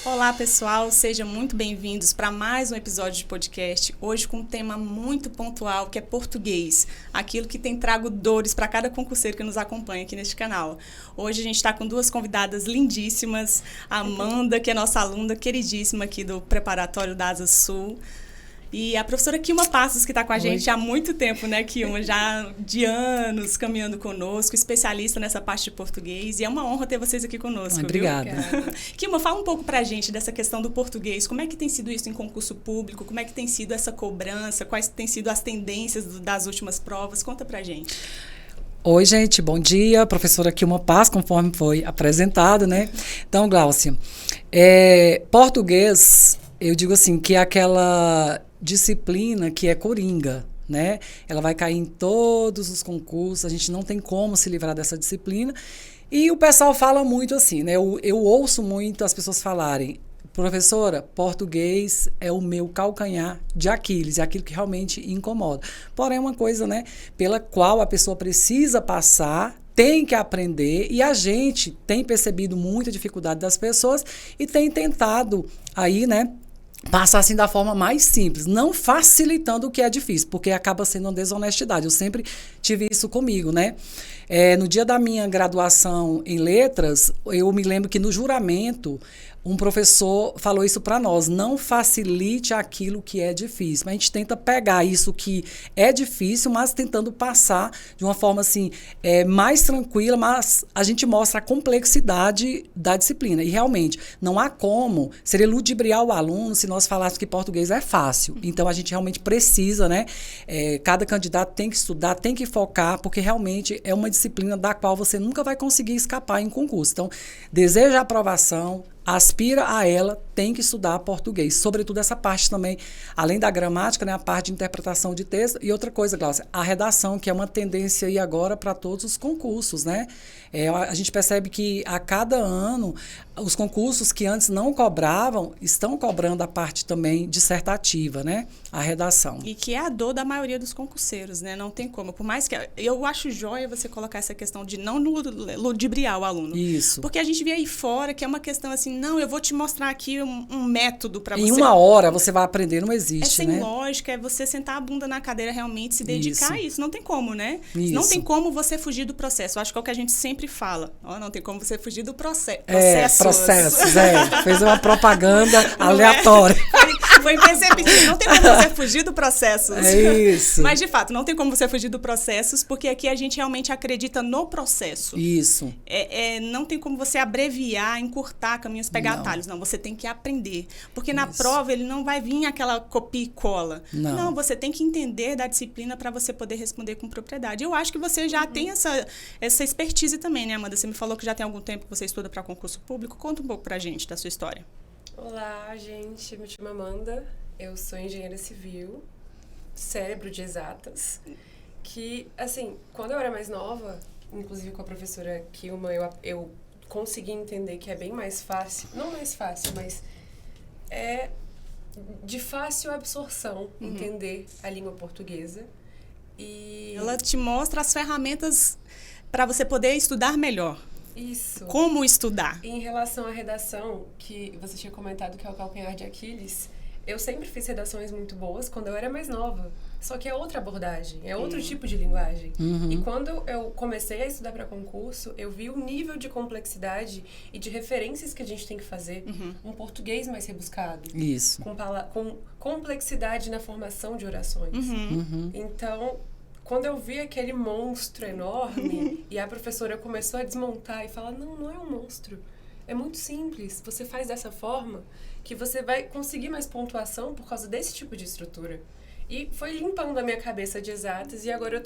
Olá pessoal, sejam muito bem-vindos para mais um episódio de podcast, hoje com um tema muito pontual que é português, aquilo que tem trago dores para cada concurseiro que nos acompanha aqui neste canal. Hoje a gente está com duas convidadas lindíssimas, a Amanda, que é nossa aluna queridíssima aqui do preparatório da Asa Sul, e a professora Kilma Passos, que está com a gente há muito tempo, né, Kilma? Já de anos caminhando conosco, especialista nessa parte de português. E é uma honra ter vocês aqui conosco, Obrigada. Kilma, fala um pouco para a gente dessa questão do português. Como é que tem sido isso em concurso público? Como é que tem sido essa cobrança? Quais têm sido as tendências das últimas provas? Conta para a gente. Oi, gente. Bom dia. Professora Kilma Passos, conforme foi apresentado, né? Então, Gláucia, português, eu digo assim, que é aquela disciplina que é coringa, né? Ela vai cair em todos os concursos, a gente não tem como se livrar dessa disciplina. E o pessoal fala muito assim, né? Eu ouço muito as pessoas falarem, professora, português é o meu calcanhar de Aquiles, é aquilo que realmente incomoda. Porém, é uma coisa, né, pela qual a pessoa precisa passar, tem que aprender, e a gente tem percebido muita dificuldade das pessoas e tem tentado aí, né, passar assim da forma mais simples, não facilitando o que é difícil, porque acaba sendo uma desonestidade. Eu sempre tive isso comigo, né? No dia da minha graduação em letras, eu me lembro que no juramento, um professor falou isso para nós: não facilite aquilo que é difícil. Mas a gente tenta pegar isso que é difícil, mas tentando passar de uma forma assim, mais tranquila, mas a gente mostra a complexidade da disciplina. E realmente, não há como, seria ludibriar o aluno se nós falássemos que português é fácil. Então, a gente realmente precisa, né? Cada candidato tem que estudar, tem que focar, porque realmente é uma disciplina da qual você nunca vai conseguir escapar em concurso. Então, deseja a aprovação, aspira a ela, tem que estudar português. Sobretudo essa parte também, além da gramática, né, a parte de interpretação de texto. E outra coisa, Gláucia, a redação, que é uma tendência aí agora para todos os concursos, né? A gente percebe que a cada ano, os concursos que antes não cobravam, estão cobrando a parte também dissertativa, né? A redação. E que é a dor da maioria dos concurseiros, né? Não tem como. Por mais que... Eu acho joia você colocar essa questão de não ludibriar o aluno. Isso. Porque a gente vê aí fora que é uma questão assim, não, eu vou te mostrar aqui um método para você. Em uma hora você vai aprender, não existe, sem né? lógica, é você sentar a bunda na cadeira realmente, se dedicar a isso. Não tem como, né? Isso. Não tem como você fugir do processo. Eu acho que é o que a gente sempre fala. Não tem como você fugir do processo. Processos, Fez uma propaganda aleatória. Foi perceptível. Não tem como você fugir do processo. É isso. Mas, de fato, não tem como você fugir do processo, porque aqui a gente realmente acredita no processo. Isso. Não tem como você abreviar, encurtar caminhos, pegar atalhos. Não, você tem que aprender. Porque na prova ele não vai vir aquela copia e cola. Não, você tem que entender da disciplina para você poder responder com propriedade. Eu acho que você já tem essa expertise também, né, Amanda? Você me falou que já tem algum tempo que você estuda para concurso público. Conta um pouco pra gente da sua história. Olá, gente. Me chamo Amanda. Eu sou engenheira civil, cérebro de exatas. Que, assim, quando eu era mais nova, inclusive com a professora Kilma, eu consegui entender que é bem mais fácil. Não mais fácil, mas é de fácil absorção entender a língua portuguesa. E ela te mostra as ferramentas para você poder estudar melhor. Isso. Como estudar? Em relação à redação, que você tinha comentado que é o calcanhar de Aquiles, eu sempre fiz redações muito boas quando eu era mais nova. Só que é outra abordagem, é outro tipo de linguagem. E quando eu comecei a estudar para concurso, eu vi o nível de complexidade e de referências que a gente tem que fazer. Um português mais rebuscado. Isso. Com complexidade na formação de orações. Então, quando eu vi aquele monstro enorme e a professora começou a desmontar e falar, não é um monstro, é muito simples, você faz dessa forma que você vai conseguir mais pontuação por causa desse tipo de estrutura. E foi limpando a minha cabeça de exatas, e agora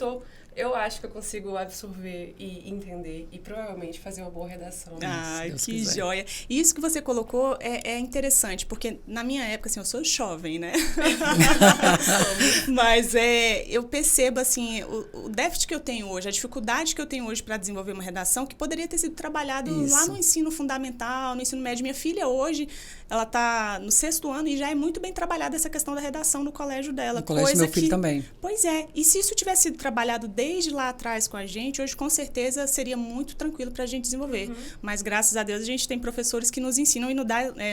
eu acho que eu consigo absorver e entender e provavelmente fazer uma boa redação. Ai, Deus que quiser. joia. E isso que você colocou é interessante, porque na minha época, assim, eu sou jovem, né? Mas eu percebo, assim, o déficit que eu tenho hoje, a dificuldade que eu tenho hoje para desenvolver uma redação, que poderia ter sido trabalhado lá no ensino fundamental, no ensino médio. Minha filha hoje, ela está no 6º ano e já é muito bem trabalhada essa questão da redação no colégio dela. No colégio do meu filho também. Pois é. E se isso tivesse sido trabalhado desde lá atrás com a gente, hoje com certeza seria muito tranquilo para a gente desenvolver. Mas graças a Deus a gente tem professores que nos ensinam e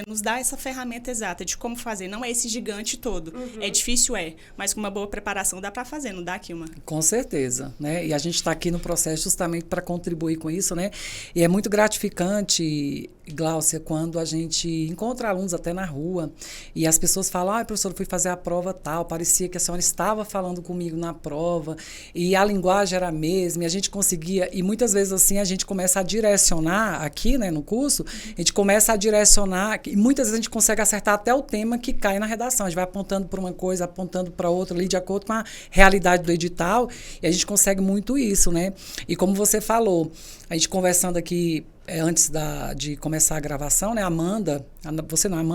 nos dá essa ferramenta exata de como fazer. Não é esse gigante todo. É difícil, mas com uma boa preparação dá para fazer, não dá, Kilma? Com certeza, né? E a gente está aqui no processo justamente para contribuir com isso, né? E é muito gratificante, Gláucia, quando a gente encontra alunos até na rua e as pessoas falam, professor, eu fui fazer a prova tal, parecia que a senhora estava falando comigo na prova e a linguagem era a mesma e a gente conseguia, e muitas vezes assim a gente começa a direcionar aqui, né, no curso, a gente começa a direcionar e muitas vezes a gente consegue acertar até o tema que cai na redação, a gente vai apontando para uma coisa, apontando para outra ali de acordo com a realidade do edital e a gente consegue muito isso, né? E como você falou, a gente conversando aqui antes de começar a gravação, né, Amanda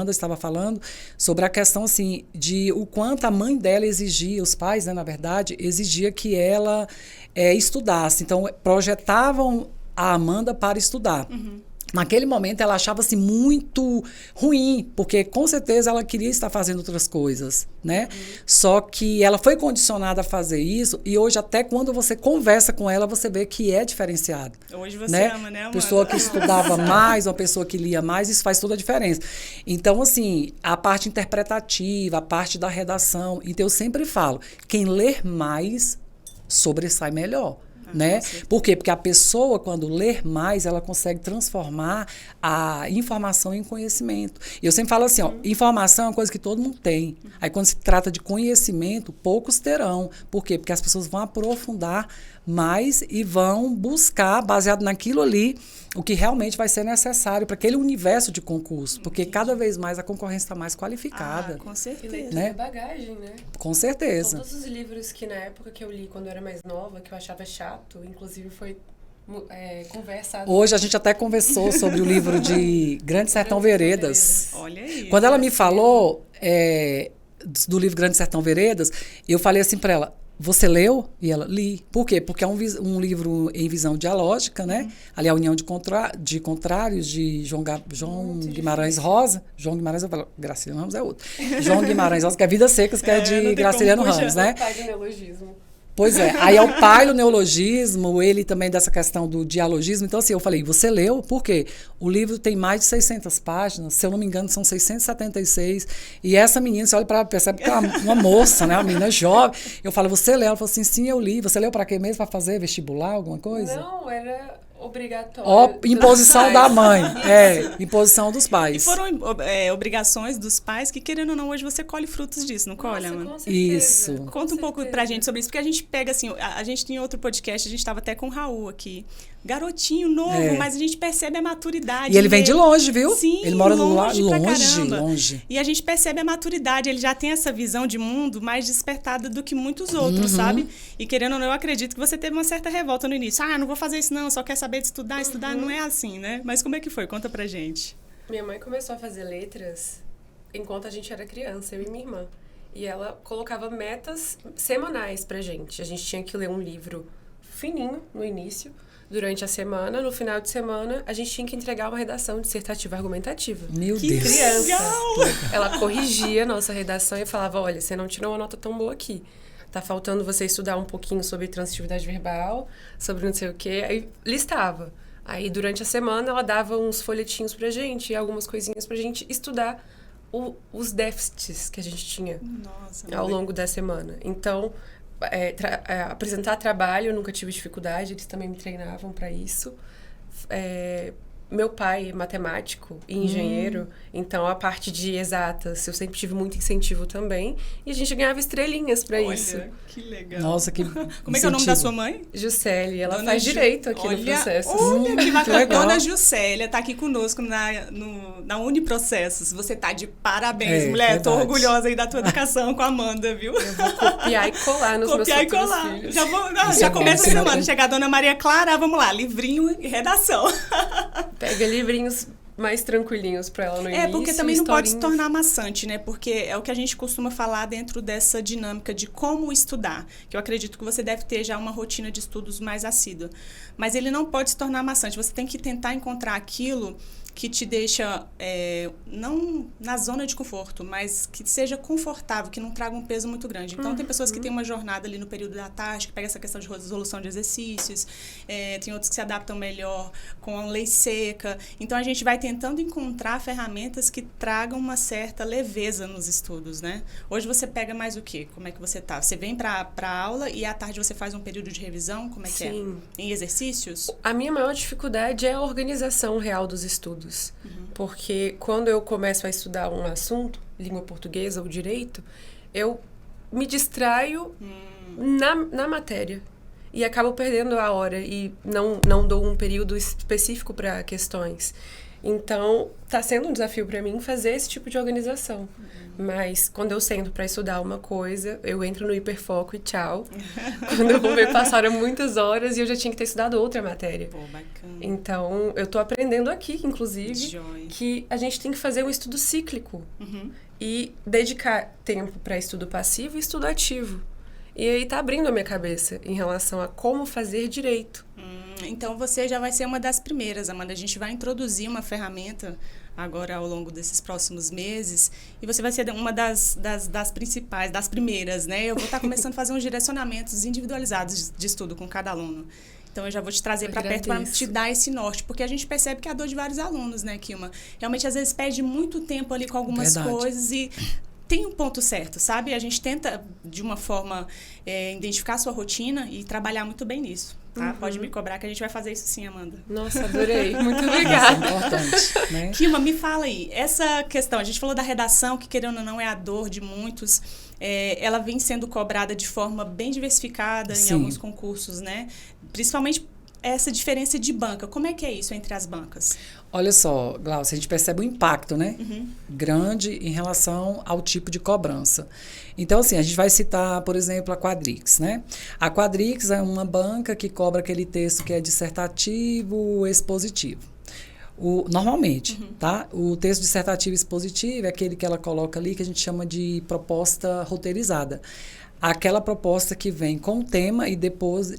estava falando sobre a questão, assim, de o quanto a mãe dela exigia, os pais, né, na verdade, exigia que ela estudasse. Então, projetavam a Amanda para estudar. Naquele momento, ela achava-se muito ruim, porque com certeza ela queria estar fazendo outras coisas, né? Só que ela foi condicionada a fazer isso e hoje, até quando você conversa com ela, você vê que é diferenciado. Hoje você né? ama, né, Amanda? Pessoa que estudava mais, uma pessoa que lia mais, isso faz toda a diferença. Então, assim, a parte interpretativa, a parte da redação, então eu sempre falo, quem ler mais sobressai melhor. Né? Por quê? Porque a pessoa, quando ler mais, ela consegue transformar a informação em conhecimento. E eu sempre falo assim, informação é uma coisa que todo mundo tem. Aí, quando se trata de conhecimento, poucos terão. Por quê? Porque as pessoas vão aprofundar mais e vão buscar, baseado naquilo ali, o que realmente vai ser necessário para aquele universo de concurso. Porque cada vez mais a concorrência está mais qualificada. Com certeza. E leitura né? é bagagem, né? Com certeza. Todos os livros que na época que eu li, quando eu era mais nova, que eu achava chato, inclusive foi conversado. Hoje a gente até conversou sobre o livro de Grande Sertão Veredas. Olha aí. Quando ela me falou do livro Grande Sertão Veredas, eu falei assim para ela, você leu? E ela, li. Por quê? Porque é um livro em visão dialógica, né? Ali a União de Contrários, de João Guimarães Rosa. João Guimarães, eu falo, Graciliano Ramos é outro. João Guimarães Rosa, que é Vidas Secas, que é de Graciliano Ramos, né? O pai do neologismo. Pois é, aí é o pai do neologismo, ele também dessa questão do dialogismo. Então, assim, eu falei, você leu? Por quê? O livro tem mais de 600 páginas, se eu não me engano, são 676. E essa menina, você olha para ela, percebe que é uma moça, né? Uma menina jovem. Eu falo, você leu? Ela falou assim, sim, eu li. Você leu para quê mesmo? Para fazer vestibular, alguma coisa? Não, era obrigatório. Imposição da mãe. Imposição dos pais. E foram obrigações dos pais que, querendo ou não, hoje você colhe frutos disso, não colhe, Nossa, mano? com certeza. Conta um pouco pra gente sobre isso, porque a gente pega, assim, a gente tem outro podcast, a gente estava até com o Raul aqui. Garotinho novo, mas a gente percebe a maturidade. E ele vem de longe, viu? Sim, ele mora longe. Longe. E a gente percebe a maturidade, ele já tem essa visão de mundo mais despertada do que muitos outros, sabe? E querendo ou não, eu acredito que você teve uma certa revolta no início. Não vou fazer isso não, só quer saber de estudar. Estudar não é assim, né? Mas como é que foi? Conta pra gente. Minha mãe começou a fazer letras enquanto a gente era criança, eu e minha irmã. E ela colocava metas semanais pra gente. A gente tinha que ler um livro fininho no início, durante a semana. No final de semana, a gente tinha que entregar uma redação dissertativa argumentativa. Meu que Deus. Criança. Legal. Ela corrigia a nossa redação e falava, olha, você não tirou uma nota tão boa aqui. Tá faltando você estudar um pouquinho sobre transitividade verbal, sobre não sei o quê. Aí listava. Aí, durante a semana, ela dava uns folhetinhos pra gente, algumas coisinhas pra gente estudar os déficits que a gente tinha ao longo da semana. Então, apresentar trabalho, eu nunca tive dificuldade, eles também me treinavam pra isso. meu pai é matemático e engenheiro, então a parte de exatas eu sempre tive muito incentivo também. E a gente ganhava estrelinhas para isso. Olha, que legal. Nossa, que Como é que é o nome da sua mãe? Juscelia, ela Dona faz direito aqui Olha, no processo. Olha, que bacana. legal. Dona Juscelia tá aqui conosco na Uniprocessos. Você tá de parabéns, mulher. Verdade. Tô orgulhosa aí da tua educação com a Amanda, viu? Eu vou copiar e colar nos meus Copiar e futuros colar. filhos. Já é começa a bom, semana. né? Chegar a Dona Maria Clara, vamos lá, livrinho e redação. Pega livrinhos mais tranquilinhos para ela no início. Porque também não pode se historinhas. tornar maçante, né? Porque é o que a gente costuma falar dentro dessa dinâmica de como estudar. Que eu acredito que você deve ter já uma rotina de estudos mais assídua. Mas ele não pode se tornar maçante. Você tem que tentar encontrar aquilo que te deixa, não na zona de conforto, mas que seja confortável, que não traga um peso muito grande. Então, tem pessoas que têm uma jornada ali no período da tarde, que pega essa questão de resolução de exercícios, tem outros que se adaptam melhor com a lei seca. Então, a gente vai tentando encontrar ferramentas que tragam uma certa leveza nos estudos, né? Hoje você pega mais o quê? Como é que você tá? Você vem para aula e à tarde você faz um período de revisão? Como é que é? Sim. Em exercícios? A minha maior dificuldade é a organização real dos estudos. Porque quando eu começo a estudar um assunto, língua portuguesa ou direito, eu me distraio na matéria. E acabo perdendo a hora e não dou um período específico para questões. Então, está sendo um desafio para mim fazer esse tipo de organização. Mas, quando eu sento para estudar uma coisa, eu entro no hiperfoco e tchau. Quando eu vou ver, passaram muitas horas e eu já tinha que ter estudado outra matéria. Pô, bacana. Então, eu tô aprendendo aqui, inclusive, Joia. que a gente tem que fazer um estudo cíclico. E dedicar tempo para estudo passivo e estudo ativo. E aí tá abrindo a minha cabeça em relação a como fazer direito. Então, você já vai ser uma das primeiras, Amanda. A gente vai introduzir uma ferramenta agora ao longo desses próximos meses e você vai ser uma das principais, das primeiras, né? Eu vou estar começando a fazer uns direcionamentos individualizados de estudo com cada aluno. Então, eu já vou te trazer para perto para te dar esse norte, porque a gente percebe que é a dor de vários alunos, né, Kilma? Realmente, às vezes, perde muito tempo ali com algumas coisas e tem um ponto certo, sabe? A gente tenta, de uma forma, identificar a sua rotina e trabalhar muito bem nisso, tá? Pode me cobrar que a gente vai fazer isso sim, Amanda. Nossa, adorei. Muito obrigada. Isso é importante, né? Kilma, me fala aí, essa questão, a gente falou da redação, que querendo ou não é a dor de muitos, ela vem sendo cobrada de forma bem diversificada em alguns concursos, né? Principalmente essa diferença de banca. Como é que é isso entre as bancas? Olha só, Glaucia, a gente percebe o impacto, né? Grande em relação ao tipo de cobrança. Então, assim, a gente vai citar, por exemplo, a Quadrix, né? A Quadrix é uma banca que cobra aquele texto que é dissertativo, expositivo. Normalmente, tá? O texto dissertativo expositivo é aquele que ela coloca ali, que a gente chama de proposta roteirizada. Aquela proposta que vem com o tema e depois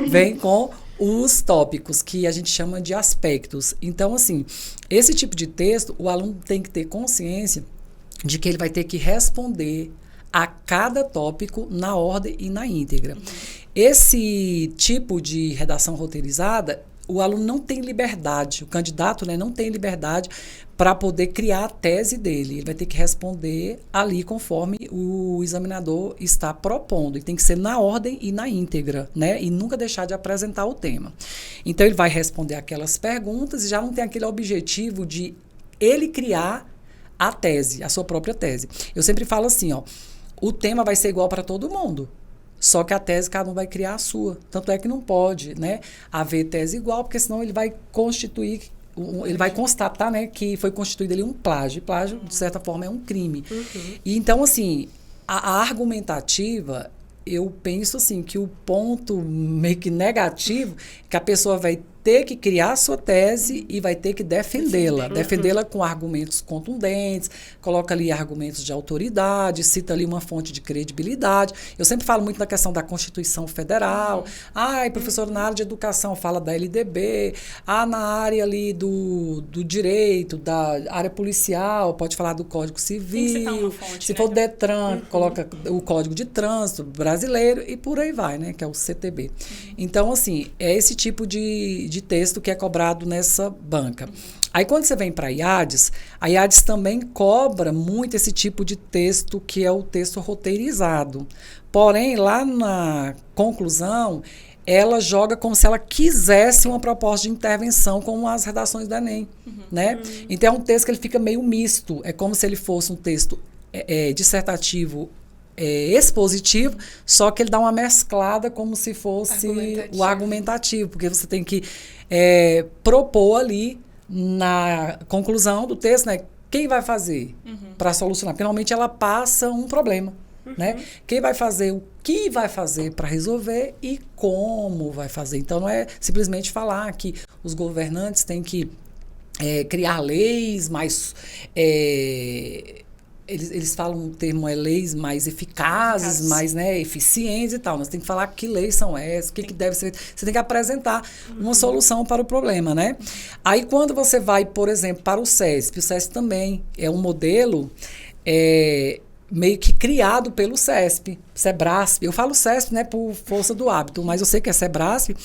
vem com os tópicos, que a gente chama de aspectos. Então, assim, esse tipo de texto, o aluno tem que ter consciência de que ele vai ter que responder a cada tópico na ordem e na íntegra. Esse tipo de redação roteirizada, o aluno não tem liberdade, o candidato, né, não tem liberdade para poder criar a tese dele. Ele vai ter que responder ali conforme o examinador está propondo. E tem que ser na ordem e na íntegra, né? E nunca deixar de apresentar o tema. Então, ele vai responder aquelas perguntas e já não tem aquele objetivo de ele criar a tese, a sua própria tese. Eu sempre falo assim, ó, o tema vai ser igual para todo mundo. Só que a tese, cada um vai criar a sua. Tanto é que não pode, né, haver tese igual, porque senão ele vai constituir, ele vai constatar, né, que foi constituído ali um plágio. E plágio, de certa forma, é um crime. E então, assim, a argumentativa, eu penso assim, que o ponto meio que negativo é que a pessoa vai ter que criar a sua tese e vai ter que defendê-la. Defendê-la com argumentos contundentes, coloca ali argumentos de autoridade, cita ali uma fonte de credibilidade. Eu sempre falo muito na questão da Constituição Federal. Professor, na área de educação fala da LDB. Na área ali do direito, da área policial, pode falar do Código Civil. Tem que citar uma fonte, se for o Detran, coloca o Código de Trânsito brasileiro e por aí vai, né? Que é o CTB. Então, assim, é esse tipo de texto que é cobrado nessa banca. Aí, quando você vem para a IADES também cobra muito esse tipo de texto, que é o texto roteirizado. Porém, lá na conclusão, ela joga como se ela quisesse uma proposta de intervenção, como as redações do Enem, né? Então, é um texto que ele fica meio misto. É como se ele fosse um texto dissertativo, expositivo, só que ele dá uma mesclada como se fosse o argumentativo, porque você tem que propor ali, na conclusão do texto, né? Quem vai fazer para solucionar? Porque, normalmente, ela passa um problema. Né? Quem vai fazer, o que vai fazer para resolver e como vai fazer. Então, não é simplesmente falar que os governantes têm que criar leis mais... Eles falam um termo, leis mais eficazes, mais, né, eficientes e tal. Nós temos que falar que leis são essas, o que deve ser. Você tem que apresentar uma solução para o problema, né? Aí, quando você vai, por exemplo, para o SESP também é um modelo... meio que criado pelo SESP, Sebrasp. Eu falo SESP, né, por força do hábito, mas eu sei que é Sebrasp.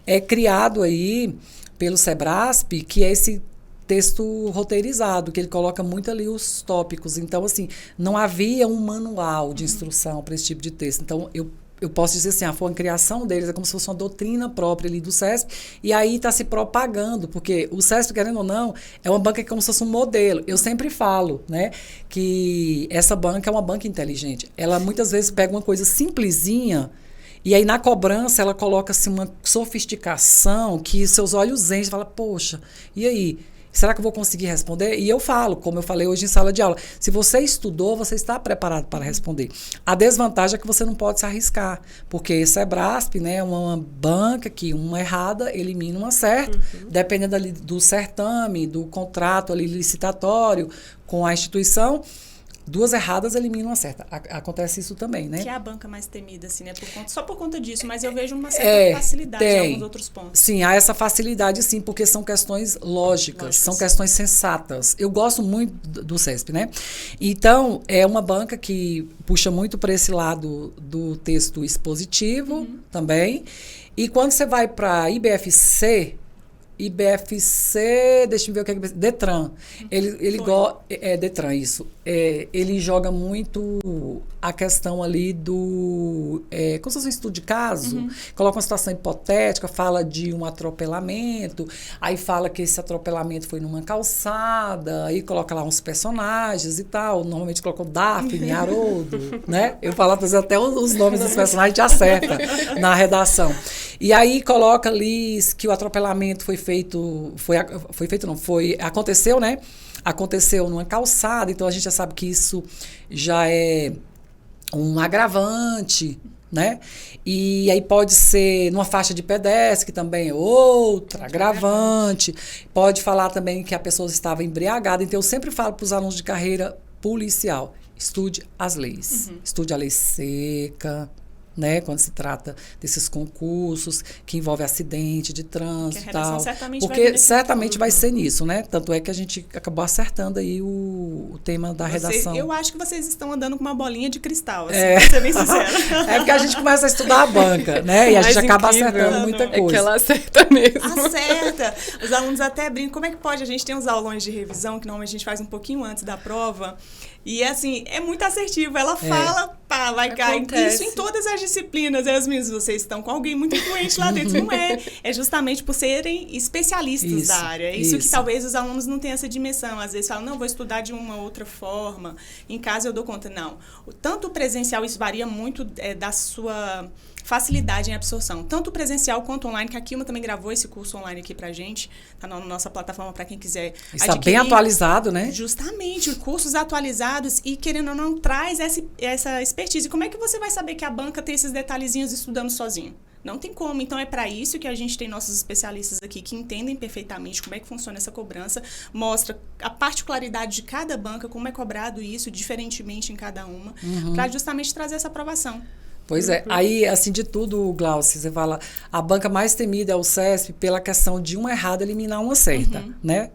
É criado aí pelo Sebrasp, que é esse texto roteirizado, que ele coloca muito ali os tópicos. Então, assim, não havia um manual de instrução para esse tipo de texto. Então, eu posso dizer assim, foi uma criação deles, é como se fosse uma doutrina própria ali do SESP, e aí está se propagando, porque o SESP, querendo ou não, é uma banca que é como se fosse um modelo. Eu sempre falo, né, que essa banca é uma banca inteligente. Ela muitas vezes pega uma coisa simplesinha, e aí na cobrança ela coloca assim, uma sofisticação que seus olhos enchem e fala, poxa, e aí? Será que eu vou conseguir responder? E eu falo, como eu falei hoje em sala de aula, se você estudou, você está preparado para responder. A desvantagem é que você não pode se arriscar, porque Sebrasp, né, é uma banca que uma errada elimina uma certa, dependendo ali do certame, do contrato ali licitatório com a instituição, 2 erradas eliminam uma certa. Acontece isso também, né? Que é a banca mais temida, assim, né? Só por conta disso, mas eu vejo uma certa facilidade em alguns outros pontos. Sim, há essa facilidade, sim, porque são questões lógicas, são questões sensatas. Eu gosto muito do SESP, né? Então, é uma banca que puxa muito para esse lado do texto expositivo também. E quando você vai para IBFC, deixa eu ver o que é Detran. Detran, isso. Ele joga muito a questão ali do... como se fosse um estudo de caso, coloca uma situação hipotética, fala de um atropelamento, aí fala que esse atropelamento foi numa calçada, aí coloca lá uns personagens e tal. Normalmente coloca o Daphne, Haroldo, né? Eu falo até os nomes dos personagens, a gente acerta na redação. E aí coloca ali que o atropelamento aconteceu, né? Aconteceu numa calçada, então a gente já sabe que isso já é um agravante, né? E aí pode ser numa faixa de pedestre, que também é outra agravante. Pode falar também que a pessoa estava embriagada. Então eu sempre falo para os alunos de carreira policial, estude as leis. Estude a lei seca, né, quando se trata desses concursos que envolve acidente de trânsito e tal, porque certamente vai ser nisso, né? Tanto é que a gente acabou acertando aí o tema da redação. Eu acho que vocês estão andando com uma bolinha de cristal, assim, pra ser bem sincera. É porque a gente começa a estudar a banca, né? E a gente acaba acertando muita coisa. É que ela acerta mesmo. Acerta! Os alunos até brincam, como é que pode? A gente tem uns aulões de revisão, que normalmente a gente faz um pouquinho antes da prova, e assim, é muito assertivo. Ela fala, pá, vai cair. Isso em todas as disciplinas. E as meninas, vocês estão com alguém muito influente lá dentro. Não é. É justamente por serem especialistas da área. É isso que talvez os alunos não tenham essa dimensão. Às vezes falam, não, vou estudar de uma outra forma. Em casa eu dou conta. Não. Tanto o presencial, isso varia muito da sua facilidade em absorção, tanto presencial quanto online, que a Kilma também gravou esse curso online aqui pra gente, tá na nossa plataforma para quem quiser está bem atualizado, né? Justamente, cursos atualizados e, querendo ou não, traz essa expertise. Como é que você vai saber que a banca tem esses detalhezinhos estudando sozinho? Não tem como. Então, é para isso que a gente tem nossos especialistas aqui que entendem perfeitamente como é que funciona essa cobrança, mostra a particularidade de cada banca, como é cobrado isso diferentemente em cada uma, para justamente trazer essa aprovação. Pois é. Aí, assim, de tudo, Glaucia, você fala, a banca mais temida é o SESP pela questão de uma errada eliminar uma certa, né?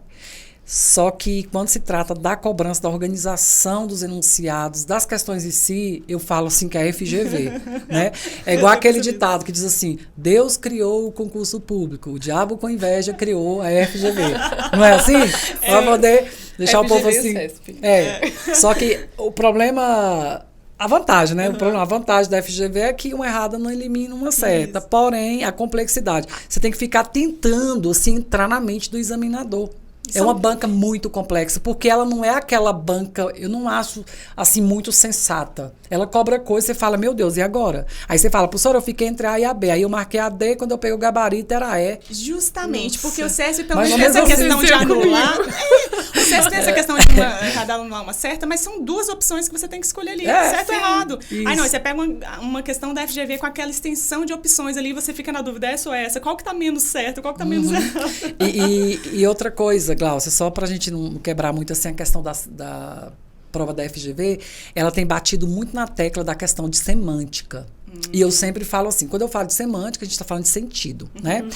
Só que quando se trata da cobrança, da organização dos enunciados, das questões em si, eu falo assim que é a FGV, né? É igual aquele ditado que diz assim, Deus criou o concurso público, o diabo com inveja criou a FGV. Não é assim? Para poder deixar FGV o povo assim. Só que o problema a vantagem, né? A vantagem da FGV é que uma errada não elimina uma certa. Isso. Porém, a complexidade. Você tem que ficar tentando, assim, entrar na mente do examinador. É uma banca muito complexa, porque ela não é aquela banca, eu não acho, assim, muito sensata. Ela cobra coisa, você fala, meu Deus, e agora? Aí você fala, professora, eu fiquei entre A e a B. Aí eu marquei a D, quando eu peguei o gabarito, era E. Justamente, Nossa. porque o SESI, pelo Mais menos, ou tem essa menos questão assim. de anular. O SESI tem essa questão de uma errada anular uma certa, mas são duas opções que você tem que escolher ali, certo ou errado. Isso. Aí não, você pega uma questão da FGV com aquela extensão de opções ali, você fica na dúvida, essa ou essa, qual que tá menos certo, qual que tá menos errado. E outra coisa, Glaucia, só pra gente não quebrar muito assim a questão da prova da FGV, ela tem batido muito na tecla da questão de semântica. E eu sempre falo assim, quando eu falo de semântica, a gente está falando de sentido, né?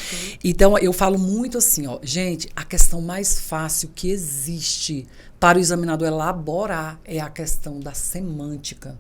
Então, eu falo muito assim, ó, gente, a questão mais fácil que existe para o examinador elaborar é a questão da semântica.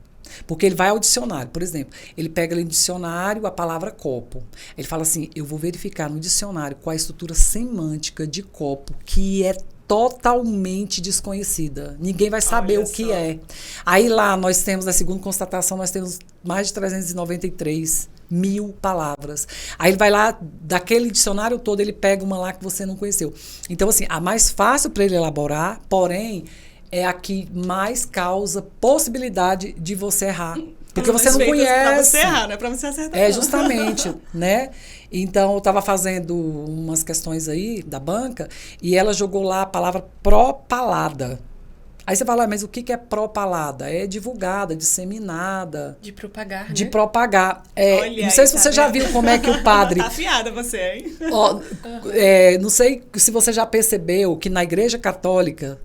Porque ele vai ao dicionário, por exemplo, ele pega ali no dicionário a palavra copo. Ele fala assim, eu vou verificar no dicionário qual a estrutura semântica de copo que é totalmente desconhecida. Ninguém vai saber Olha o que só. é. Aí lá nós temos, na segunda constatação, nós temos mais de 393 mil palavras. Aí ele vai lá, daquele dicionário todo, ele pega uma lá que você não conheceu. Então, assim, a mais fácil para ele elaborar, porém, é a que mais causa possibilidade de você errar. Porque você não conhece. Pra você errar, não é pra você acertar. É, não. justamente, né? Então, eu estava fazendo umas questões aí da banca e ela jogou lá a palavra propalada. Aí você fala, mas o que é propalada? É divulgada, disseminada. De propagar, né? De propagar. É, Olha não aí, sei se tá você já vendo? viu como é que o padre... Tá afiada você, hein? Ó, não sei se você já percebeu que na Igreja Católica,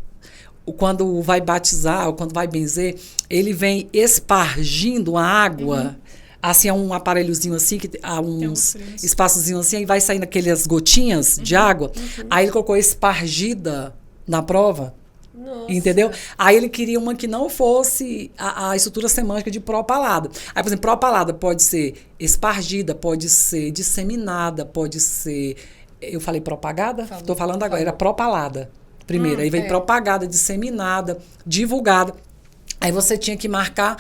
quando vai batizar ou quando vai benzer, ele vem espargindo a água. Assim, é um aparelhozinho assim, que há uns espaçozinhos assim, aí vai saindo aquelas gotinhas de água. Aí ele colocou espargida na prova. Nossa. Entendeu? Aí ele queria uma que não fosse a estrutura semântica de propalada. Aí, por exemplo, propalada pode ser espargida, pode ser disseminada, pode ser... Eu falei propagada? Estou falando agora. Era propalada. Primeiro. Aí vem propagada, disseminada, divulgada. Aí você tinha que marcar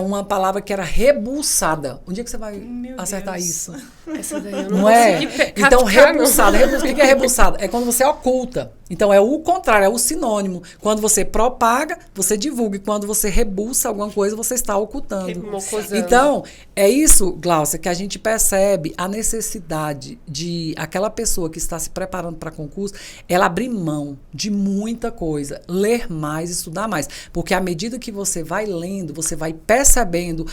uma palavra que era rebulsada. Onde é que você vai acertar Deus. isso? Essa daí eu não Não é? consegui Então, captar, rebulsada. O que é rebulsada? É quando você oculta. Então, é o contrário, é o sinônimo. Quando você propaga, você divulga. E quando você rebulsa alguma coisa, você está ocultando. Mocosando. Então, é isso, Glaucia, que a gente percebe a necessidade de aquela pessoa que está se preparando para concurso, ela abrir mão de muita coisa, ler mais, estudar mais. Porque à medida que você vai lendo, você vai percebendo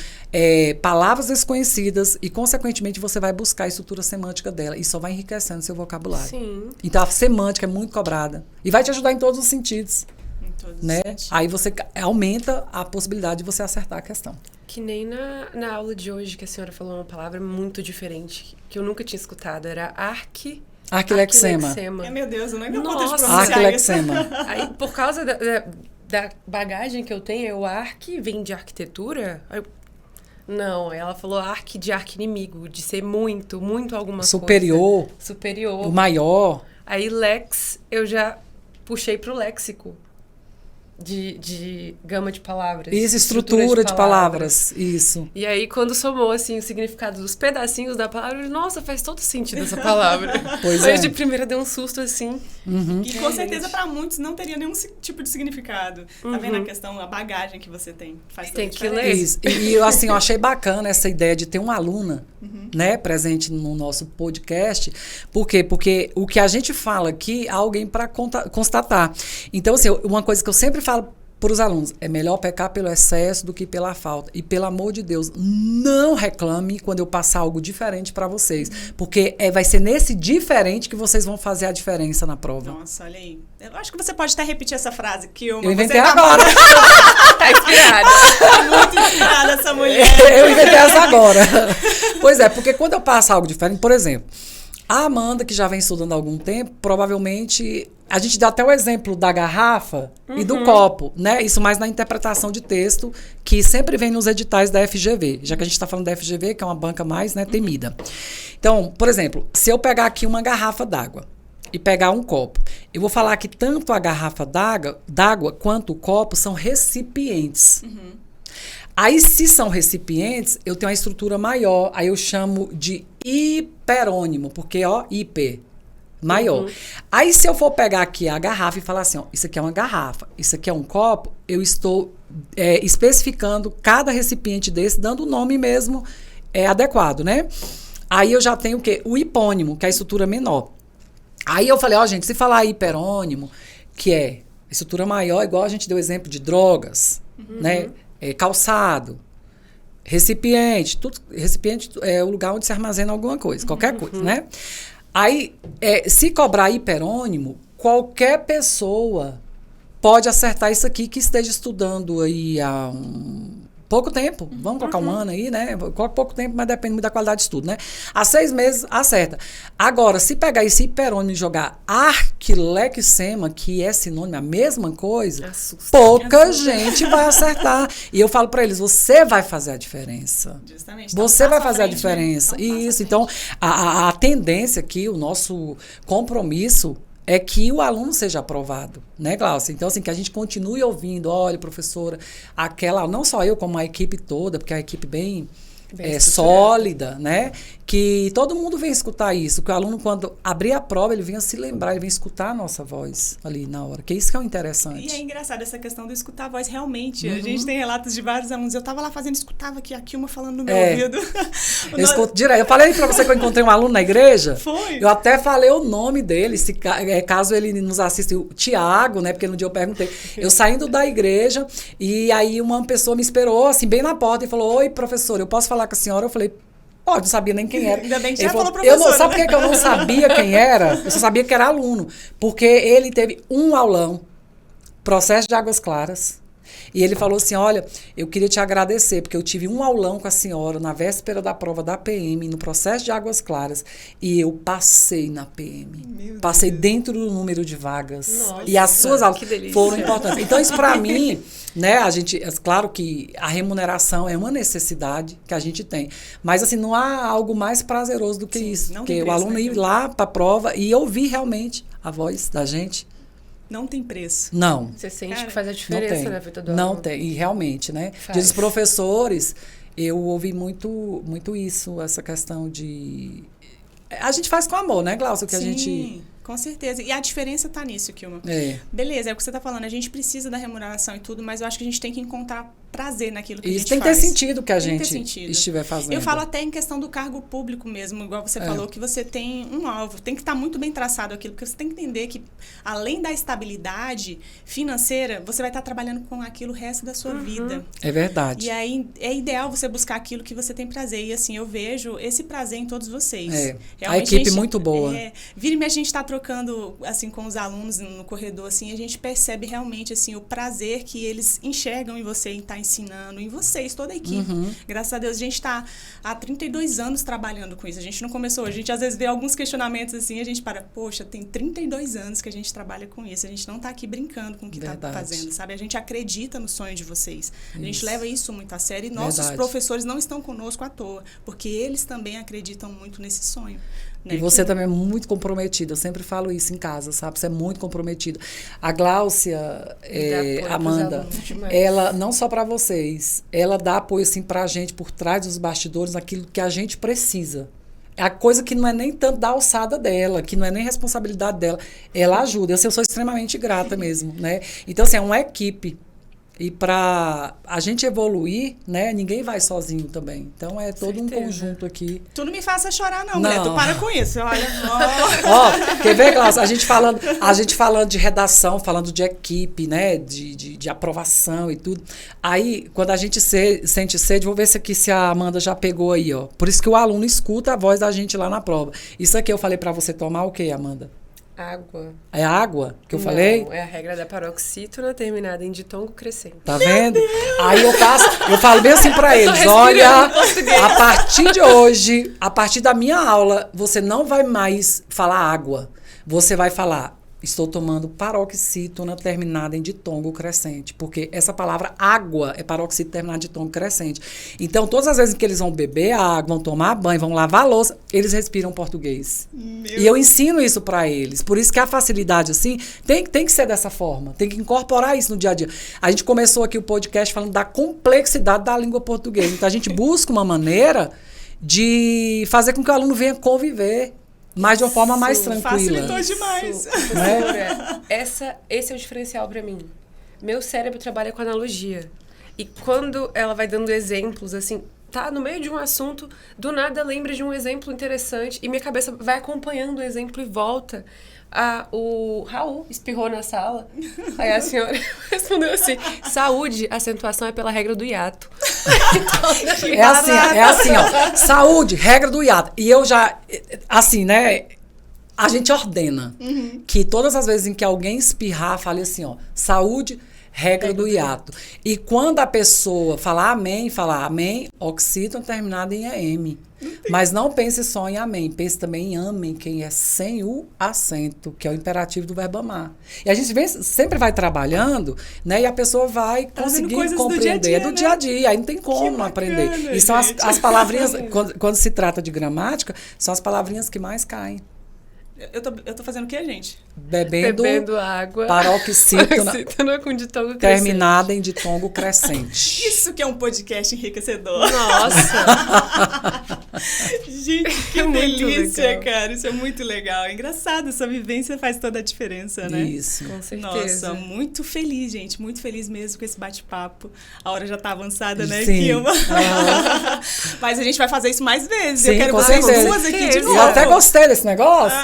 palavras desconhecidas e, consequentemente, você vai buscar a estrutura semântica dela e só vai enriquecendo seu vocabulário. Sim. Então, a semântica é muito cobrada e vai te ajudar em todos os sentidos. Em todos os Né? sentidos. Aí você aumenta a possibilidade de você acertar a questão. Que nem na aula de hoje que a senhora falou uma palavra muito diferente, que eu nunca tinha escutado. Era Arquilexema. Ai, meu Deus, eu nem dou conta de Nossa. pronunciar isso. Arquilexema. Aí, por causa da bagagem que eu tenho, o arque vem de arquitetura. Aí não, ela falou arque de arqui-inimigo, de ser muito, muito alguma Superior, coisa. Superior. o maior. Aí lex, eu já puxei pro léxico. De gama de palavras. Isso, estrutura de palavras. Isso. E aí, quando somou, assim, o significado dos pedacinhos da palavra, eu falei, nossa, faz todo sentido essa palavra. Pois Aí, é. de primeira, deu um susto, assim. E com certeza para muitos não teria nenhum tipo de significado. Tá vendo a questão, a bagagem que você tem? Faz toda Tem a que diferença. ler. Isso. E assim, eu achei bacana essa ideia de ter uma aluna, né, presente no nosso podcast. Por quê? Porque o que a gente fala aqui, há alguém para constatar. Então, assim, uma coisa que eu sempre falo para os alunos, é melhor pecar pelo excesso do que pela falta. E, pelo amor de Deus, não reclame quando eu passar algo diferente para vocês. Porque vai ser nesse diferente que vocês vão fazer a diferença na prova. Nossa, olha aí. Eu acho que você pode até repetir essa frase que Eu inventei você agora. Tá inspirada. Tá muito inspirada essa mulher. Eu inventei essa agora. Pois é, porque quando eu passo algo diferente, por exemplo, a Amanda, que já vem estudando há algum tempo, provavelmente... A gente dá até o exemplo da garrafa e do copo, né? Isso mais na interpretação de texto, que sempre vem nos editais da FGV, já que a gente está falando da FGV, que é uma banca mais, né, temida. Então, por exemplo, se eu pegar aqui uma garrafa d'água e pegar um copo, eu vou falar que tanto a garrafa d'água quanto o copo são recipientes. Aí, se são recipientes, eu tenho uma estrutura maior. Aí eu chamo de hiperônimo, porque, ó, hiper, maior. Aí, se eu for pegar aqui a garrafa e falar assim, ó, isso aqui é uma garrafa, isso aqui é um copo, eu estou especificando cada recipiente desse, dando o nome mesmo adequado, né? Aí eu já tenho o quê? O hipônimo, que é a estrutura menor. Aí eu falei, ó, gente, se falar hiperônimo, que é estrutura maior, igual a gente deu exemplo de drogas, né? Calçado, recipiente, tudo, recipiente é o lugar onde se armazena alguma coisa, qualquer coisa, né? Aí, se cobrar hiperônimo, qualquer pessoa pode acertar isso aqui que esteja estudando aí há pouco tempo. Vamos colocar um ano aí, né? Coloca pouco tempo, mas depende muito da qualidade de estudo, né? Há 6 meses, acerta. Agora, se pegar esse hiperônimo e jogar arquilexema, que é sinônimo, a mesma coisa, pouca gente vai acertar. E eu falo para eles, você vai fazer a diferença. Justamente. Você vai fazer a diferença. Isso. Então, a tendência aqui, o nosso compromisso é que o aluno seja aprovado, né, Glaucia? Então, assim, que a gente continue ouvindo, olha, professora, não só eu, como a equipe toda, porque é uma equipe bem sólida, né? Que todo mundo vem escutar isso, que o aluno, quando abrir a prova, ele venha se lembrar, ele venha escutar a nossa voz ali na hora, que é isso que é o interessante. E é engraçado essa questão do escutar a voz, realmente. A gente tem relatos de vários alunos, eu tava lá fazendo, escutava aqui uma falando no meu ouvido. Eu escuto direto. Eu falei pra você que eu encontrei um aluno na igreja. Foi. Eu até falei o nome dele, caso ele nos assista, o Tiago, né? Porque no dia eu perguntei. Eu saindo da igreja, e aí uma pessoa me esperou, assim, bem na porta, e falou, oi, professor, eu posso falar com a senhora? Eu falei, pode, não sabia nem quem era. Ainda bem que ele já falou, falou professor. Sabe por que eu não sabia quem era? Eu só sabia que era aluno. Porque ele teve um aulão, processo de águas claras. E ele falou assim, olha, eu queria te agradecer, porque eu tive um aulão com a senhora na véspera da prova da PM, no processo de águas claras, e eu passei na PM. Passei dentro do número de vagas. Nossa, e as suas aulas delícia. foram importantes. Então, isso para mim, né, claro que a remuneração é uma necessidade que a gente tem, mas assim, não há algo mais prazeroso do que isso, porque o aluno ir lá para a prova e ouvir realmente a voz da gente. Não tem preço. Não. Você sente que faz a diferença na vida do aluno. aluno. Não tem, e realmente, né? Faz. Dos professores, eu ouvi muito isso, essa questão de... A gente faz com amor, né, Glaucia? Que Sim, a gente... com certeza. E a diferença tá nisso, Kilma. Beleza, é o que você tá falando. A gente precisa da remuneração e tudo, mas eu acho que a gente tem que encontrar prazer naquilo que a gente faz. Isso tem que ter sentido que a gente estiver fazendo. Eu falo até em questão do cargo público mesmo, igual você falou, que você tem um alvo. Tem que estar muito bem traçado aquilo, porque você tem que entender que, além da estabilidade financeira, você vai estar trabalhando com aquilo o resto da sua vida. É verdade. E aí, é ideal você buscar aquilo que você tem prazer. E assim, eu vejo esse prazer em todos vocês. A equipe muito boa. Vira e meia a gente está trocando, assim, com os alunos no corredor, assim, a gente percebe realmente, assim, o prazer que eles enxergam em você, em estar ensinando, em vocês, toda a equipe. Graças a Deus, a gente está há 32 anos trabalhando com isso. A gente não começou hoje. A gente, às vezes, vê alguns questionamentos, assim, a gente poxa, tem 32 anos que a gente trabalha com isso. A gente não está aqui brincando com o que está fazendo, sabe? A gente acredita no sonho de vocês. A gente leva isso muito a sério e nossos professores não estão conosco à toa, porque eles também acreditam muito nesse sonho. Né? E você também é muito comprometida. Eu sempre falo isso em casa, sabe? Você é muito comprometida. A Glaucia, Amanda, ela, não só para vocês, ela dá apoio, assim, pra gente, por trás dos bastidores, naquilo que a gente precisa. É a coisa que não é nem tanto da alçada dela, que não é nem responsabilidade dela. Ela ajuda. Eu sou extremamente grata mesmo, né? Então, assim, é uma equipe. E para a gente evoluir, né, ninguém vai sozinho também. Então, é todo um conjunto aqui. Tu não me faça chorar, não, mulher. Tu para com isso. Olha, quer ver, Glaucia? A gente falando de redação, falando de equipe, né, de aprovação e tudo. Aí, quando a gente sente sede, vou ver se a Amanda já pegou aí, ó. Por isso que o aluno escuta a voz da gente lá na prova. Isso aqui eu falei para você tomar o quê, Amanda? Água. É água que eu falei? Não, é a regra da paroxítona terminada em ditongo crescente. Tá vendo? Aí eu falo bem assim pra eles, olha, a partir de hoje, a partir da minha aula, você não vai mais falar água. Você vai falar estou tomando paroxítona terminada em ditongo crescente, porque essa palavra água é paroxítona terminada em ditongo crescente. Então, todas as vezes que eles vão beber água, vão tomar banho, vão lavar a louça, eles respiram português. E eu ensino isso para eles. Por isso que a facilidade, assim, tem que ser dessa forma. Tem que incorporar isso no dia a dia. A gente começou aqui o podcast falando da complexidade da língua portuguesa. Então, a gente busca uma maneira de fazer com que o aluno venha conviver mas de uma forma mais tranquila. Facilitou demais. Professora, esse é o diferencial para mim. Meu cérebro trabalha com analogia. E quando ela vai dando exemplos, assim, tá no meio de um assunto, do nada lembra de um exemplo interessante e minha cabeça vai acompanhando o exemplo e volta. O Raul espirrou na sala. Aí a senhora respondeu assim: saúde, acentuação é pela regra do hiato. Então, é assim, ó. Saúde, regra do hiato. E eu já, assim, né? A gente ordena que todas as vezes em que alguém espirrar, fale assim, ó. Saúde, regra do hiato. E quando a pessoa falar amém, oxítona terminado em AM. Mas não pense só em amém, pense também em amem, quem é sem o acento, que é o imperativo do verbo amar. E a gente sempre vai trabalhando, né? E a pessoa vai conseguir compreender do dia a dia. Aí não tem como não aprender. E são as palavrinhas, quando se trata de gramática, são as palavrinhas que mais caem. Eu tô fazendo o que, gente? Bebendo água. Paroxítona com ditongo crescente. Terminada em ditongo crescente. Isso que é um podcast enriquecedor. Nossa! Gente, que delícia, cara. Isso é muito legal. É engraçado, essa vivência faz toda a diferença, né? Isso. Com certeza. Nossa, muito feliz, gente. Muito feliz mesmo com esse bate-papo. A hora já tá avançada, né, Sim. Kilma? Mas a gente vai fazer isso mais vezes. Sim, eu quero com vocês certeza. duas aqui de novo. Eu até gostei desse negócio.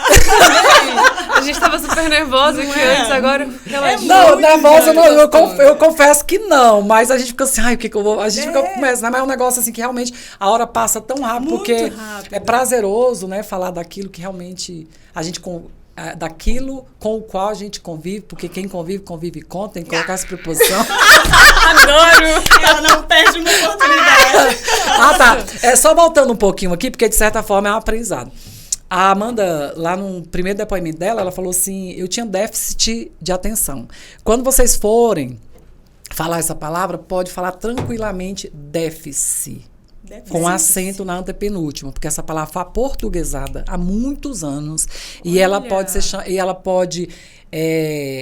A gente tava super nervosa aqui antes, agora relaxa. Não, nervosa não, eu confesso que não, mas a gente fica assim, ai, o que eu vou... A gente fica começa, né? Mas é um negócio assim que realmente a hora passa tão rápido, Muito porque rápido. é prazeroso, né? Falar daquilo que realmente a gente... daquilo com o qual a gente convive, porque quem convive com, tem que colocar essa preposição. Adoro! Ela não perde uma oportunidade. Tá. Só voltando um pouquinho aqui, porque de certa forma é um aprendizado. A Amanda, lá no primeiro depoimento dela, ela falou assim, eu tinha déficit de atenção. Quando vocês forem falar essa palavra, pode falar tranquilamente déficit. Com acento na antepenúltima, porque essa palavra foi aportuguesada há muitos anos. E ela pode ser...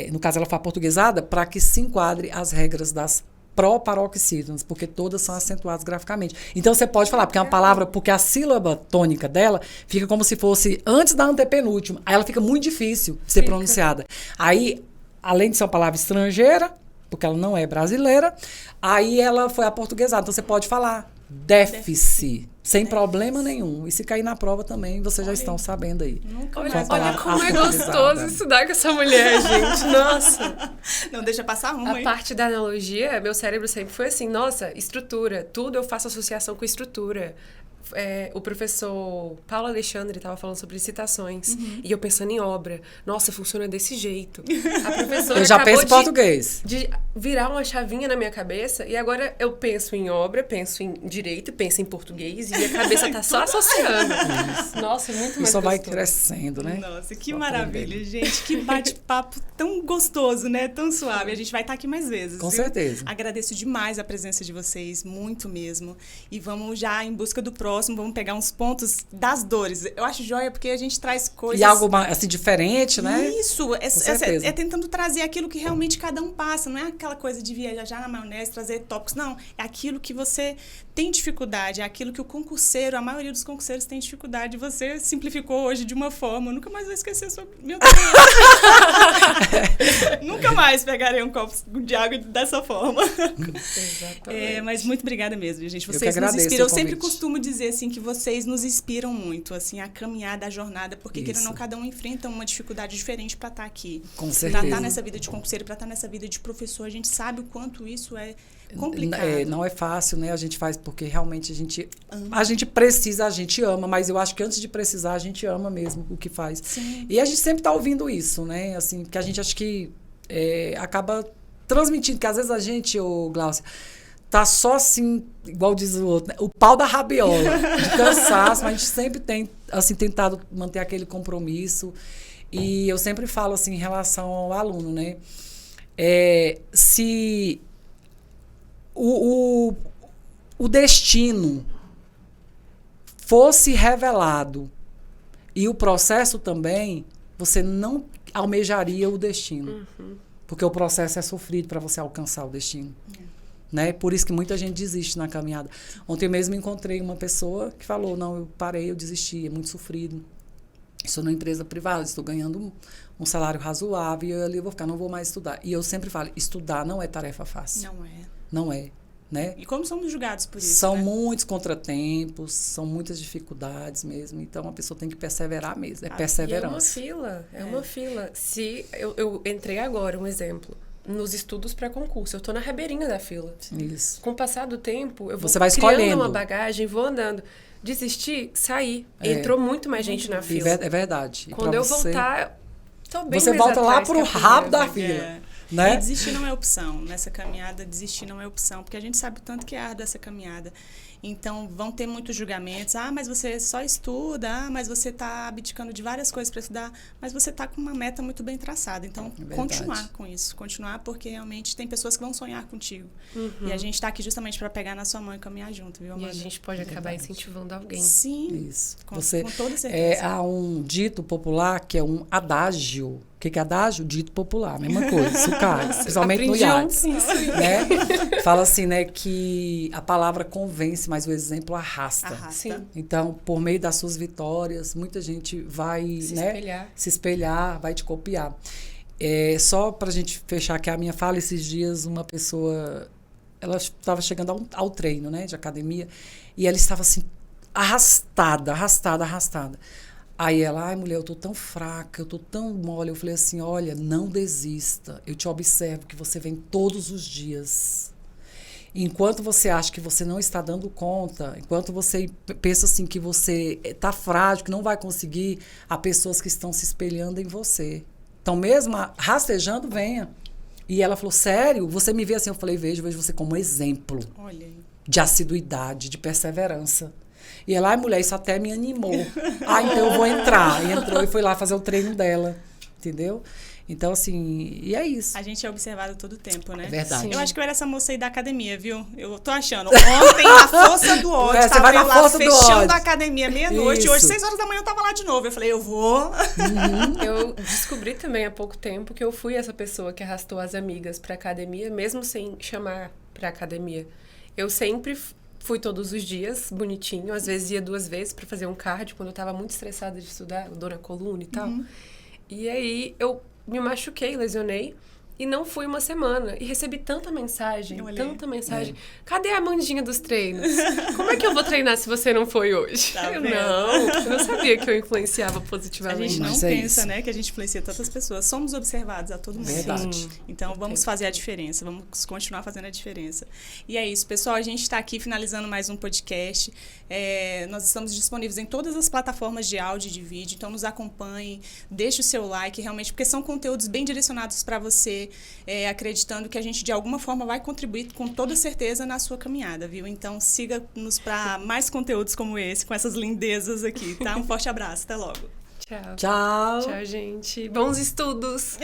no caso, ela foi aportuguesada para que se enquadre as regras das pró-paroxítonas, porque todas são acentuadas graficamente. Então, você pode falar, porque é uma palavra... Porque a sílaba tônica dela fica como se fosse antes da antepenúltima. Aí ela fica muito difícil de ser pronunciada. Aí, além de ser uma palavra estrangeira, porque ela não é brasileira, aí ela foi aportuguesada. Então, você pode falar déficit, sem problema nenhum. E se cair na prova também, vocês já estão sabendo aí. Olha como é gostoso estudar com essa mulher, gente. Nossa. Não deixa passar uma, A parte da analogia, meu cérebro sempre foi assim, nossa, estrutura. Tudo eu faço associação com estrutura. O professor Paulo Alexandre estava falando sobre citações. E eu pensando em obra. Nossa, funciona desse jeito. A professora eu já penso em português. De virar uma chavinha na minha cabeça. E agora eu penso em obra, penso em direito, penso em português. E a cabeça tá só associando. Nossa, muito mais só gostoso. vai crescendo, né? Nossa, que maravilha, gente. Que bate-papo tão gostoso, né? Tão suave. A gente vai estar aqui mais vezes. Com viu? certeza. Agradeço demais a presença de vocês, muito mesmo. E vamos já em busca do próximo, vamos pegar uns pontos das dores. Eu acho joia porque a gente traz coisas... E algo assim diferente, né? Isso, é tentando trazer aquilo que realmente cada um passa, não é aquela coisa de viajar na maionese, trazer tópicos, não. É aquilo que você tem dificuldade, é aquilo que o concurseiro, a maioria dos concurseiros tem dificuldade. Você simplificou hoje de uma forma, eu nunca mais vou esquecer sobre... Meu Deus! Nunca mais pegarei um copo de água dessa forma. Exatamente. Mas muito obrigada mesmo, gente. Eu que Vocês nos agradeço inspiram. o Eu sempre convite. costumo dizer assim que vocês nos inspiram muito, assim, a caminhar da jornada, porque querendo ou não, Isso. cada um enfrenta uma dificuldade diferente para estar aqui. Com Para certeza. estar nessa vida de concurseiro, para estar nessa vida de professor, a gente sabe o quanto isso é complicado. Não é fácil, né? A gente faz porque realmente a gente precisa, a gente ama, mas eu acho que antes de precisar, a gente ama mesmo o que faz. Sim. E a gente sempre tá ouvindo isso, né? Assim, porque a gente acha que acaba transmitindo, que às vezes a gente, Glaucia, tá só assim, igual diz o outro, né? O pau da rabiola, de cansaço, mas a gente sempre tem, assim, tentado manter aquele compromisso. E eu sempre falo assim em relação ao aluno, né? Se o destino fosse revelado e o processo também, você não almejaria o destino. Porque o processo é sofrido para você alcançar o destino. Né? Por isso que muita gente desiste na caminhada. Ontem mesmo encontrei uma pessoa que falou, não, eu parei, eu desisti, é muito sofrido. Estou numa empresa privada, estou ganhando um salário razoável, e eu ali vou ficar, não vou mais estudar. E eu sempre falo, estudar não é tarefa fácil. Não é. Não é. Né? E como somos julgados por isso? São né? muitos contratempos, são muitas dificuldades mesmo. Então, a pessoa tem que perseverar mesmo. É perseverança. E é uma fila. Se eu entrei agora, um exemplo, nos estudos para concurso. Eu estou na rabeirinha da fila. Isso. Com o passar do tempo, eu vou Você vai criando escolhendo uma bagagem, vou andando. Desistir, sair. Entrou muito mais gente na fila. É verdade. E quando eu voltar, tô bem você mais volta lá atrás pro que a rabo da primeira. fila. Né? E desistir não é opção. Nessa caminhada, desistir não é opção. Porque a gente sabe o tanto que é árdua essa caminhada. Então, vão ter muitos julgamentos. Ah, mas você só estuda. Ah, mas você está abdicando de várias coisas para estudar. Mas você está com uma meta muito bem traçada. Então, continuar com isso. Continuar, porque realmente tem pessoas que vão sonhar contigo. E a gente está aqui justamente para pegar na sua mão e caminhar junto, viu, Amanda? E a gente pode acabar incentivando alguém. Sim. Isso. Com toda certeza. Há um dito popular que é um adágio. O que é adágio? Dito popular, mesma coisa. Isso cai, principalmente no IADS. Né? Fala assim, né, que a palavra convence, mas o exemplo arrasta. Sim. Então, por meio das suas vitórias, muita gente vai se espelhar, vai te copiar. Só para a gente fechar aqui a minha fala, esses dias uma pessoa, ela estava chegando ao treino, né, de academia, e ela estava assim, arrastada. Aí ela, ai mulher, eu tô tão fraca, eu tô tão mole. Eu falei assim, olha, não desista. Eu te observo que você vem todos os dias. Enquanto você acha que você não está dando conta, enquanto você pensa assim que você tá frágil, que não vai conseguir, há pessoas que estão se espelhando em você. Então mesmo rastejando, venha. E ela falou, sério? Você me vê assim? Eu falei, vejo você como exemplo. Olha aí. De assiduidade, de perseverança. E ela, ai, mulher, isso até me animou. Então eu vou entrar. E entrou e foi lá fazer o treino dela. Entendeu? Então, assim, e é isso. A gente é observado todo o tempo, né? É verdade. Sim. Eu acho que eu era essa moça aí da academia, viu? Eu tô achando. Ontem, na força do ódio, você vai na lá força do fechando ódio. a academia meia-noite. E hoje, 6 horas da manhã, eu tava lá de novo. Eu falei, eu vou. Eu descobri também há pouco tempo que eu fui essa pessoa que arrastou as amigas pra academia, mesmo sem chamar pra academia. Eu sempre fui todos os dias, bonitinho. Às vezes ia 2 vezes pra fazer um cardio, quando eu tava muito estressada de estudar, dor na coluna e tal. E aí, eu me machuquei, lesionei. E não fui uma semana. E recebi tanta mensagem. Cadê a Amandinha dos treinos? Como é que eu vou treinar se você não foi hoje? Tá eu não sabia que eu influenciava A positivamente. gente não Mas pensa, isso. né, que a gente influencia tantas pessoas. Somos observados a todo momento. Verdade. Então, vamos fazer a diferença. Vamos continuar fazendo a diferença. E é isso, pessoal. A gente está aqui finalizando mais um podcast. Nós estamos disponíveis em todas as plataformas de áudio e de vídeo. Então, nos acompanhem. Deixe o seu like, realmente, porque são conteúdos bem direcionados para você, acreditando que a gente, de alguma forma, vai contribuir com toda certeza na sua caminhada, viu? Então, siga-nos para mais conteúdos como esse, com essas lindezas aqui, tá? Um forte abraço. Até logo. Tchau. Tchau. Tchau, gente. Bons estudos!